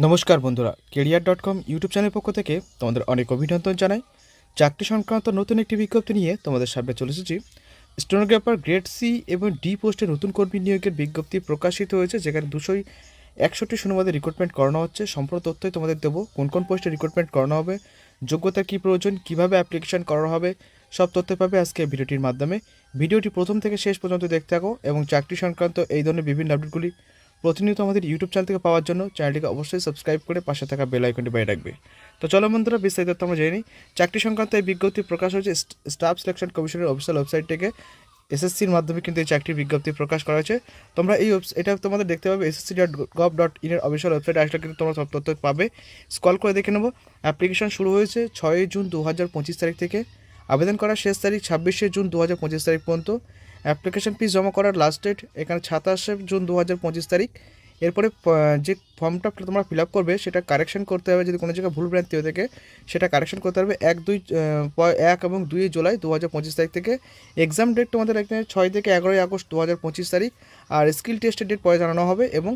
নমস্কার বন্ধুরা, কেরিয়ার.com ইউটিউব চ্যানেলের পক্ষ থেকে তোমাদের অনেক অভিনন্দন জানাই। চাকরি সংক্রান্ত নতুন একটি বিজ্ঞপ্তি নিয়ে তোমাদের সামনে চলে এসেছি। স্টেনোগ্রাফার গ্রেড সি এবং ডি পোস্টে নতুন কর্মী নিয়োগের বিজ্ঞপ্তি প্রকাশিত হয়েছে, যেখানে 261টি শূন্যপদে রিক্রুটমেন্ট করানো হচ্ছে। সম্পূর্ণ তথ্যই তোমাদের দেবো, কোন কোন পোস্টে রিক্রুটমেন্ট করানো হবে, যোগ্যতা কী প্রয়োজন, কীভাবে অ্যাপ্লিকেশন করানো হবে, সব তথ্য পাবে আজকে ভিডিওটির মাধ্যমে। ভিডিওটি প্রথম থেকে শেষ পর্যন্ত দেখতে থাকো এবং চাকরি সংক্রান্ত এই ধরনের বিভিন্ন আপডেটগুলি প্রতিনিয়ত আমাদের ইউটিউব চ্যানেল থেকে পাওয়ার জন্য চ্যানেলটিকে অবশ্যই সাবস্ক্রাইব করে পাশে থাকা বেল আইকনটি বাজিয়ে রাখবে। তো চলো বন্ধুরা, বিস্তারিত আমরা জেনে নিই। চাকরি সংক্রান্ত এই বিজ্ঞপ্তি প্রকাশ হয়েছে স্টাফ সিলেকশন কমিশনের অফিসিয়াল ওয়েবসাইট থেকে। এসএসসির মাধ্যমে কিন্তু এই চাকরির বিজ্ঞপ্তি প্রকাশ করা হয়েছে। তোমরা এটা তোমাদের দেখতে পাবে ssc.gov.in এর অফিসিয়াল ওয়েবসাইটে আসলে কিন্তু তোমরা সব তথ্য পাবে। স্ক্রল করে দেখে নেবো। অ্যাপ্লিকেশন শুরু হয়েছে 6 জুন 2025 তারিখ থেকে। আবেদন করার শেষ তারিখ 26 জুন 2025 তারিখ পর্যন্ত। অ্যাপ্লিকেশন ফিস জমা করার লাস্ট ডেট এখানে 27 জুন 2025 তারিখ। এরপরে যে ফর্মটা তোমরা ফিল আপ করবে সেটা কারেকশন করতে হবে। যদি কোনো জায়গায় ভুল ভ্রান্তি হয়ে থাকে সেটা কারেকশন করতে হবে 1 এবং 2 জুলাই 2025 তারিখ থেকে। এক্সাম ডেট তোমাদের এখানে 6 থেকে 11 আগস্ট 2025 তারিখ। আর স্কিল টেস্টের ডেট পরে জানানো হবে এবং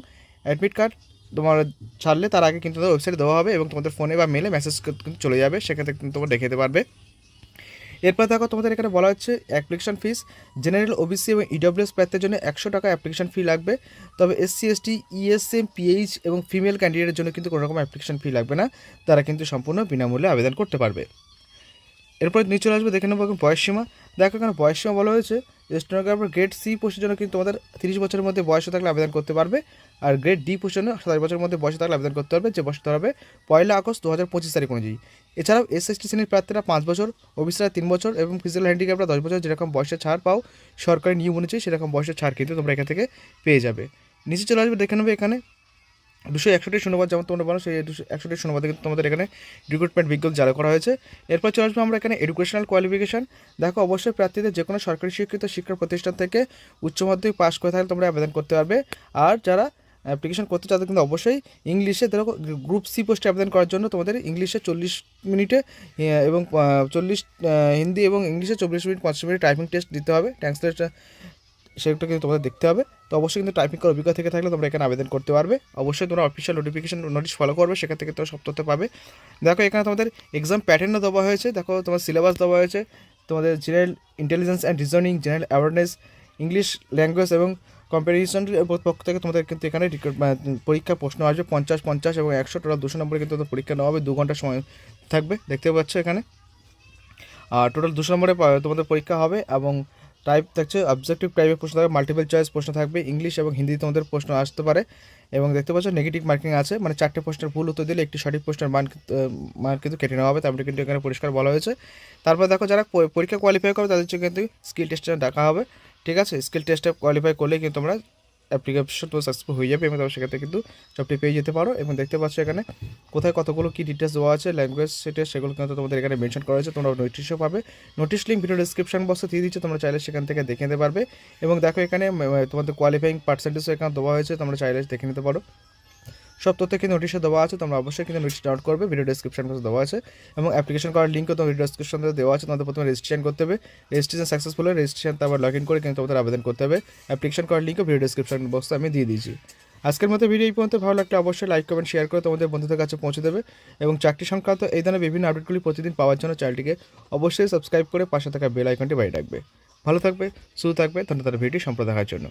অ্যাডমিট কার্ড তোমার ছাড়লে তার আগে কিন্তু ওয়েবসাইটে দেওয়া হবে এবং তোমাদের ফোনে বা মেলে মেসেজ কিন্তু চলে যাবে, সেখান থেকে কিন্তু তোমরা দেখে নিতে পারবে। এরপর দেখো তোমাদের এখানে বলা হচ্ছে অ্যাপ্লিকেশন ফিস জেনারেল, ওবিসি এবং ইডব্লিউএস প্রার্থীর জন্য 100 টাকা অ্যাপ্লিকেশন ফি লাগবে। তবে এসসি, এসটি, ইএসএম, পিএইচ এবং ফিমেল ক্যান্ডিডেটের জন্য কিন্তু কোনো রকম অ্যাপ্লিকেশন ফি লাগবে না, তারা কিন্তু সম্পূর্ণ বিনামূল্যে আবেদন করতে পারবে। এরপর নিচে আসবে, দেখে নেবো বয়সসীমা। দেখো এখানে বয়সসীমা বলা হয়েছে স্টেনোগ্রাফার গ্রেড সি পোস্টের জন্য কিন্তু তোমাদের 30 বছরের মধ্যে বয়স থাকলে আবেদন করতে পারবে। আর গ্রেড ডি পোস্টের জন্য 27 বছরের মধ্যে বয়স থাকলে আবেদন করতে পারবে, যে বয়স হবে 1 আগস্ট 2025 তারিখ অনুযায়ী। এছাড়াও এসএসটি শ্রেণীর প্রার্থীরা 5 বছর, ওবিসিরা 3 বছর এবং ফিজিক্যাল হ্যান্ডিক্যাপরা 10 বছর যেরকম বয়সের ছাড় পাও সরকারি নিয়ম অনুযায়ী সেরকম বয়সের ছাড় কিন্তু তোমরা এখান থেকে পেয়ে যাবে। নিচে চলে আসবে, দেখে নেবে এখানে 261টি শূন্যপদ যেমন তোমরা বলো, সেই 261টি শূন্যপদে কিন্তু তোমাদের এখানে রিক্রুটমেন্ট বিজ্ঞপ্তি জারি করা হয়েছে। এরপর চলে আসবে আমরা এখানে এডুকেশনাল কোয়ালিফিকেশান। দেখো অবশ্যই প্রার্থীদের যে কোনো সরকারি স্বীকৃত শিক্ষা প্রতিষ্ঠান থেকে উচ্চ মাধ্যমিক পাস করে থাকলে তোমরা আবেদন করতে পারবে। আর যারা অ্যাপ্লিকেশন করতে চাও কিন্তু অবশ্যই ইংলিশে, দেখো গ্রুপ সি পোস্টে আবেদন করার জন্য তোমাদের ইংলিশে 40 মিনিটে এবং 40 হিন্দি এবং ইংলিশে 24 মিনিট 5 মিনিট টাইপিং টেস্ট দিতে হবে, ট্রান্সলেট সেটা কিন্তু তোমাদের দেখতে হবে। তো অবশ্যই কিন্তু টাইপিং করার অভিজ্ঞতা থেকে থাকলে তোমরা এখানে আবেদন করতে পারবে। অবশ্যই তোমরা অফিসিয়াল নোটিফিকেশন নোটিশ ফলো করবে, সেখান থেকে তোমরা সব তথ্য পাবে। দেখো এখানে তোমাদের এক্সাম প্যাটার্নও দেওয়া হয়েছে, দেখো তোমার সিলেবাস দেওয়া হয়েছে। তোমাদের general intelligence and reasoning, general awareness, English language এবং কম্পারিজনের পক্ষ থেকে তোমাদের কিন্তু এখানে পরীক্ষা প্রশ্ন আসবে 50, 50 এবং 100, টোটাল 200 নম্বরে কিন্তু পরীক্ষা নেওয়া হবে। 2 ঘন্টা সময় থাকবে, দেখতে পাচ্ছ এখানে। আর টোটাল 200 নম্বরে তোমাদের পরীক্ষা হবে এবং টাইপ থাকছে অবজেক্টিভ টাইপের প্রশ্ন থাকবে, মাল্টিপল চয়েস প্রশ্ন থাকবে, ইংলিশ এবং হিন্দি তোমাদের প্রশ্ন আসতে পারে। এবং দেখতে পাচ্ছ নেগেটিভ মার্কিং আছে, মানে 4টে প্রশ্নের ভুল উত্তর দিলে একটি সঠিক প্রশ্নের মান কিন্তু কেটে নেওয়া হবে, তারপরে কিন্তু এখানে পরিষ্কার বলা হয়েছে। তারপর দেখো যারা পরীক্ষা কোয়ালিফাই করবে তাদের জন্য কিন্তু স্কিল টেস্টে ডাকা হবে, ঠিক আছে। স্কিল টেস্টে কোয়ালিফাই করলেই কিন্তু তোমরা অ্যাপ্লিকেশন তো সাকসেসফুল হয়ে যাবে এবং তোমরা সেক্ষেত্রে কিন্তু জবটি পেয়ে যেতে পারো। এবং দেখতে পাচ্ছ এখানে কোথায় কতগুলো কী ডিটেলস দেওয়া আছে, ল্যাঙ্গুয়েজ সেটা সেগুলো কিন্তু তোমাদের এখানে মেনশন করা হয়েছে। তোমরা নোটিশও পাবে, নোটিশ লিঙ্ক ভিডিও ডিসক্রিপশন বক্সে দিয়ে দিচ্ছে, তোমরা চাইলে সেখান থেকে দেখে নিতে পারবে। এবং দেখো এখানে তোমাদের কোয়ালিফাইং পার্সেন্টেজও এখানে দেওয়া হয়েছে, তোমরা চাইলে দেখে নিতে পারো। সব তথ্য কিন্তু নোটিশে দেওয়া আছে, তোমরা অবশ্যই কিন্তু নোটিশ ডাউনলোড করবে, ভিডিও ডিসক্রিপশন বক্সে দেওয়া আছে। এবং অ্যাপ্লিকেশন করার লিঙ্কও তোমার ভিডিও ডিসক্রিপশন দেওয়া আছে। তোমাদের প্রথমে রেজিস্ট্রেশন করতে হবে, রেজিস্ট্রেশন সাকসেসফুল হলে রেজিস্ট্রেশন তারপর লগ ইন করে কিন্তু তোমাদের আবেদন করতে হবে। অ্যাপ্লিকেশন করার লিঙ্কও ভিডিও ডিসক্রিপশন বক্সে আমি দিয়ে দিয়েছি। আজকের মতো ভিডিও এই পর্যন্ত। ভালো লাগলে অবশ্যই লাইক, কমেন্ট, শেয়ার করে তোমাদের বন্ধুদের কাছে পৌঁছে দেবে। এবং চাকরি সংক্রান্ত এই ধরনের বিভিন্ন আপডেটগুলি প্রতিদিন পাওয়ার জন্য চ্যানেলটিকে অবশ্যই সাবস্ক্রাইব করে পাশে থাকা বেল আইকনটি বাজিয়ে রাখবে। ভালো থাকবে, সুস্থ থাকবে, ধন্যবাদ ভিডিও সম্পূর্ণ দেখার জন্য।